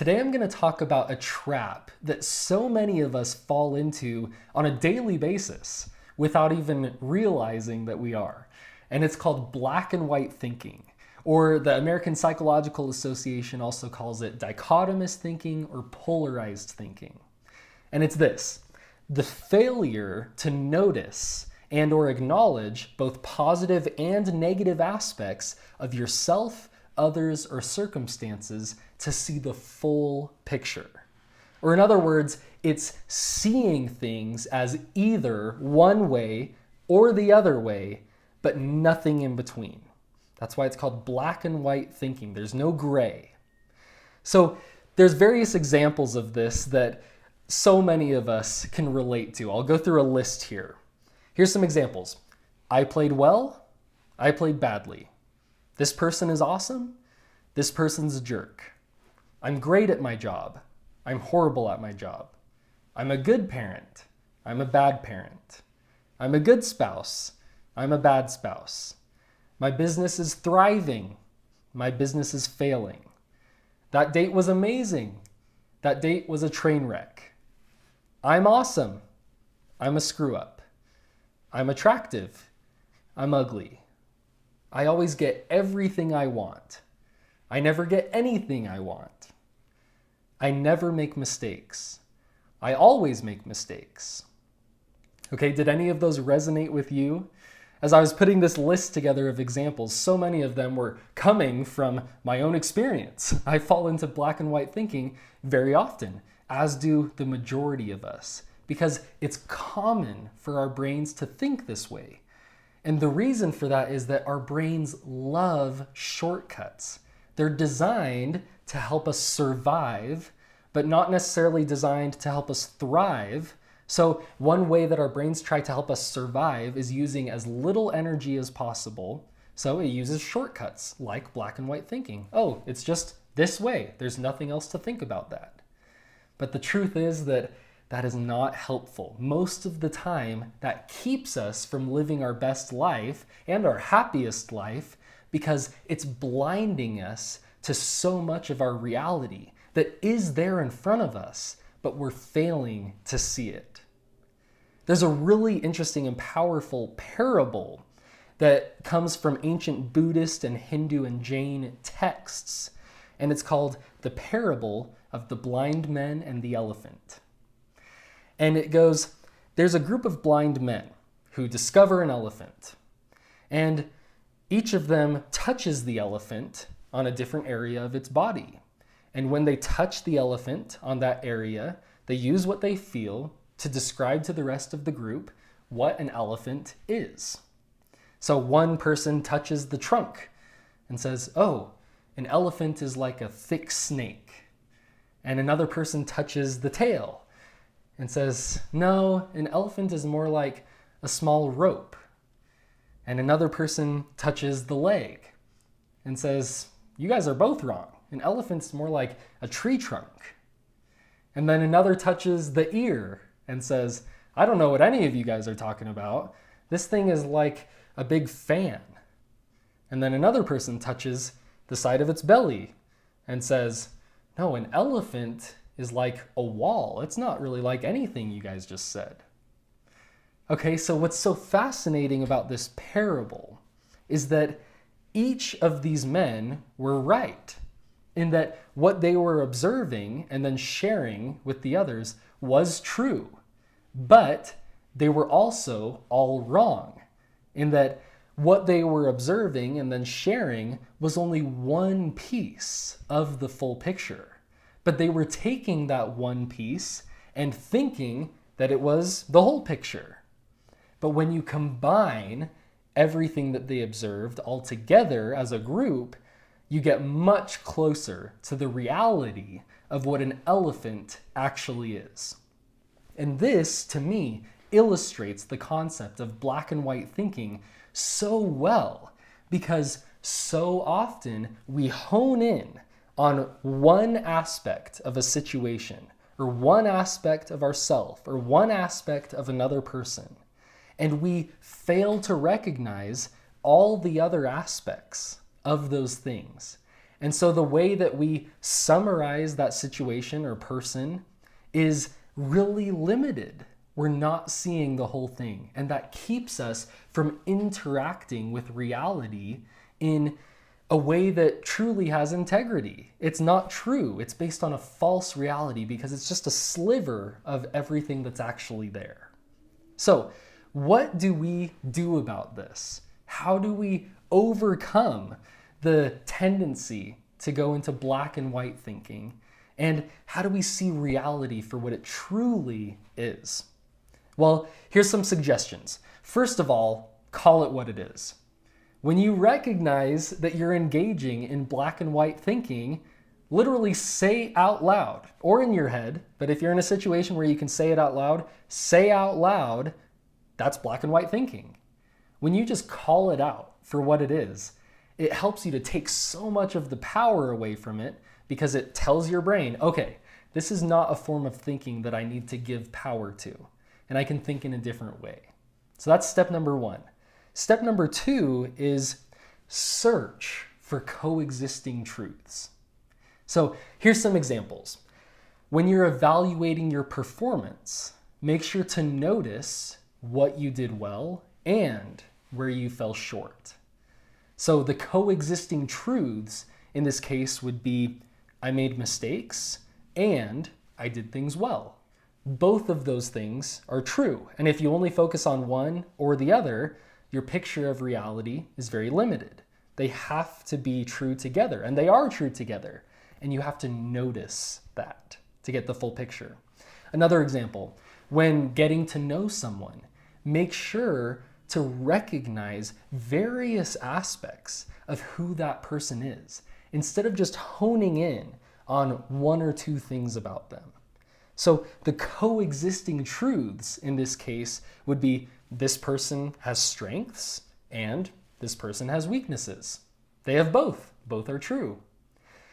Today I'm going to talk about a trap that so many of us fall into on a daily basis without even realizing that we are. And it's called black and white thinking, or the American Psychological Association also calls it dichotomous thinking or polarized thinking. And it's this: the failure to notice and or acknowledge both positive and negative aspects of yourself, others, or circumstances to see the full picture. Or in other words, it's seeing things as either one way or the other way, but nothing in between. That's why it's called black and white thinking. There's no gray. So there's various examples of this that so many of us can relate to. I'll go through a list here. Here's some examples. I played well. I played badly. This person is awesome. This person's a jerk. I'm great at my job. I'm horrible at my job. I'm a good parent. I'm a bad parent. I'm a good spouse. I'm a bad spouse. My business is thriving. My business is failing. That date was amazing. That date was a train wreck. I'm awesome. I'm a screw up. I'm attractive. I'm ugly. I always get everything I want. I never get anything I want. I never make mistakes. I always make mistakes. Okay, did any of those resonate with you? As I was putting this list together of examples, so many of them were coming from my own experience. I fall into black and white thinking very often, as do the majority of us, because it's common for our brains to think this way. And the reason for that is that our brains love shortcuts. They're designed to help us survive, but not necessarily designed to help us thrive. So one way that our brains try to help us survive is using as little energy as possible. So it uses shortcuts like black and white thinking. Oh, it's just this way. There's nothing else to think about that. But the truth is that that is not helpful. Most of the time, that keeps us from living our best life and our happiest life because it's blinding us to so much of our reality that is there in front of us, but we're failing to see it. There's a really interesting and powerful parable that comes from ancient Buddhist and Hindu and Jain texts, and it's called the parable of the blind men and the elephant. And it goes, there's a group of blind men who discover an elephant, and each of them touches the elephant on a different area of its body. And when they touch the elephant on that area, they use what they feel to describe to the rest of the group what an elephant is. So one person touches the trunk and says, oh, an elephant is like a thick snake. And another person touches the tail and says, no, an elephant is more like a small rope. And another person touches the leg and says, you guys are both wrong. An elephant's more like a tree trunk. And then another touches the ear and says, I don't know what any of you guys are talking about. This thing is like a big fan. And then another person touches the side of its belly and says, no, an elephant is like a wall. It's not really like anything you guys just said. Okay, so what's so fascinating about this parable is that each of these men were right in that what they were observing and then sharing with the others was true. But they were also all wrong in that what they were observing and then sharing was only one piece of the full picture. But they were taking that one piece and thinking that it was the whole picture. But when you combine everything that they observed all together as a group, you get much closer to the reality of what an elephant actually is. And this, to me, illustrates the concept of black and white thinking so well, because so often we hone in on one aspect of a situation, or one aspect of ourself, or one aspect of another person, and we fail to recognize all the other aspects of those things. And so the way that we summarize that situation or person is really limited. We're not seeing the whole thing. And that keeps us from interacting with reality in a way that truly has integrity. It's not true. It's based on a false reality because it's just a sliver of everything that's actually there. So, what do we do about this? How do we overcome the tendency to go into black and white thinking? And how do we see reality for what it truly is? Well, here's some suggestions. First of all, call it what it is. When you recognize that you're engaging in black and white thinking, literally say out loud or in your head, but if you're in a situation where you can say it out loud, say out loud, that's black and white thinking. When you just call it out for what it is, it helps you to take so much of the power away from it because it tells your brain, okay, this is not a form of thinking that I need to give power to, and I can think in a different way. So that's step number one. Step number two is search for coexisting truths. So here's some examples. When you're evaluating your performance, make sure to notice what you did well and where you fell short. So the coexisting truths in this case would be, I made mistakes and I did things well. Both of those things are true. And if you only focus on one or the other, your picture of reality is very limited. They have to be true together, and they are true together. And you have to notice that to get the full picture. Another example, when getting to know someone, make sure to recognize various aspects of who that person is, instead of just honing in on one or two things about them. So the coexisting truths in this case would be this person has strengths and this person has weaknesses. They have both. Both are true.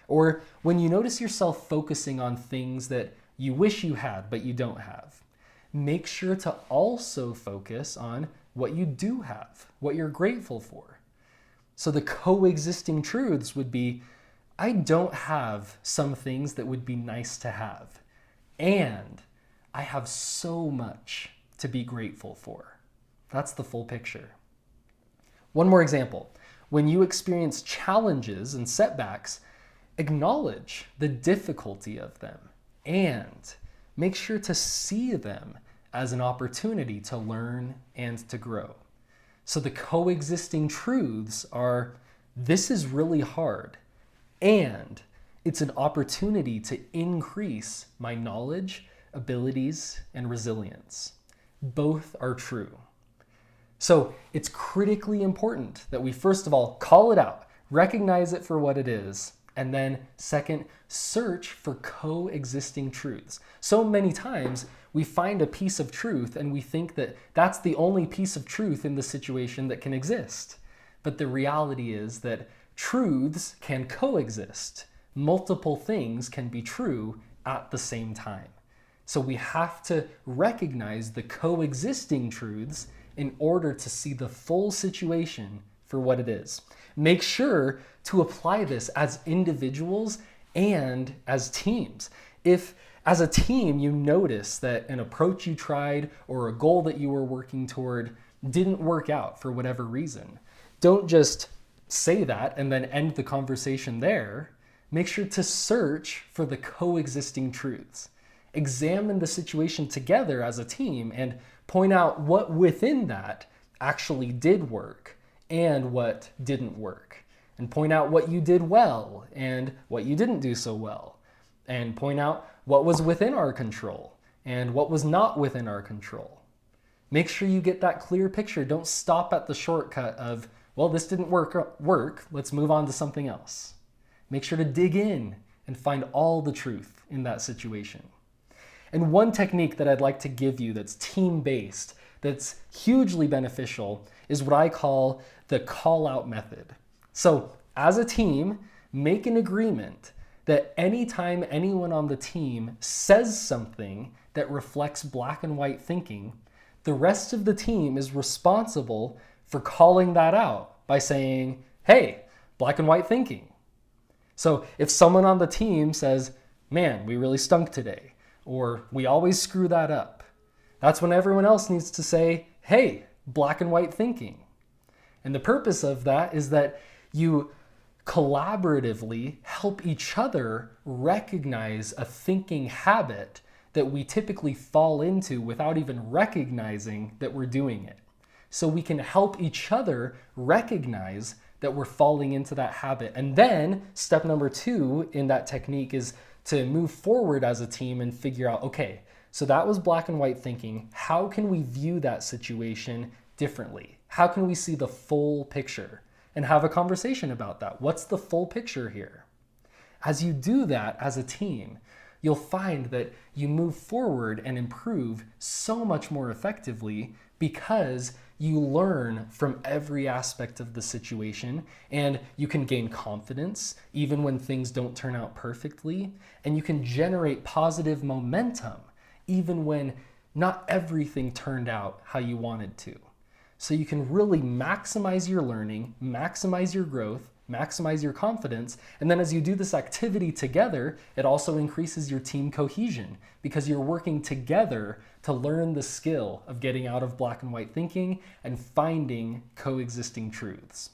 Or when you notice yourself focusing on things that you wish you had but you don't have, make sure to also focus on what you do have, what you're grateful for. So the coexisting truths would be, I don't have some things that would be nice to have, and I have so much to be grateful for. That's the full picture. One more example. When you experience challenges and setbacks, acknowledge the difficulty of them and make sure to see them as an opportunity to learn and to grow. So the coexisting truths are, this is really hard, and it's an opportunity to increase my knowledge, abilities, and resilience. Both are true. So it's critically important that we first of all call it out, recognize it for what it is, and then second, search for coexisting truths. So many times we find a piece of truth and we think that that's the only piece of truth in the situation that can exist. But the reality is that truths can coexist. Multiple things can be true at the same time. So we have to recognize the coexisting truths in order to see the full situation for what it is. Make sure to apply this as individuals and as teams. If as a team you notice that an approach you tried or a goal that you were working toward didn't work out for whatever reason, don't just say that and then end the conversation there. Make sure to search for the coexisting truths. Examine the situation together as a team and point out what within that actually did work and what didn't work. And point out what you did well and what you didn't do so well. And point out what was within our control and what was not within our control. Make sure you get that clear picture. Don't stop at the shortcut of, well, this didn't work, let's move on to something else. Make sure to dig in and find all the truth in that situation. And one technique that I'd like to give you that's team-based, that's hugely beneficial, is what I call the call-out method. So as a team, make an agreement that anytime anyone on the team says something that reflects black and white thinking, the rest of the team is responsible for calling that out by saying, hey, black and white thinking. So if someone on the team says, man, we really stunk today, or we always screw that up, that's when everyone else needs to say, hey, black and white thinking. And the purpose of that is that you collaboratively help each other recognize a thinking habit that we typically fall into without even recognizing that we're doing it. So we can help each other recognize that we're falling into that habit. And then step number 2 in that technique is to move forward as a team and figure out, okay, so that was black and white thinking. How can we view that situation differently? How can we see the full picture and have a conversation about that? What's the full picture here? As you do that as a team, you'll find that you move forward and improve so much more effectively because you learn from every aspect of the situation, and you can gain confidence even when things don't turn out perfectly, and you can generate positive momentum even when not everything turned out how you wanted to. So you can really maximize your learning, maximize your growth, maximize your confidence, and then as you do this activity together, it also increases your team cohesion because you're working together to learn the skill of getting out of black and white thinking and finding coexisting truths.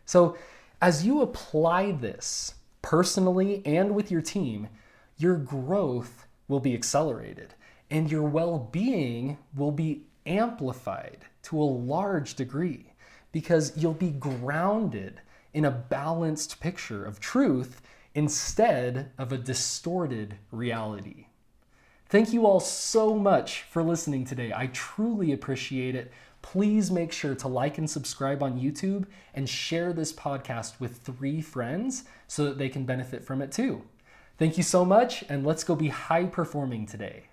So as you apply this personally and with your team, your growth will be accelerated and your well-being will be amplified to a large degree because you'll be grounded in a balanced picture of truth instead of a distorted reality. Thank you all so much for listening today. I truly appreciate it. Please make sure to like and subscribe on YouTube and share this podcast with 3 friends so that they can benefit from it too. Thank you so much, and let's go be high performing today.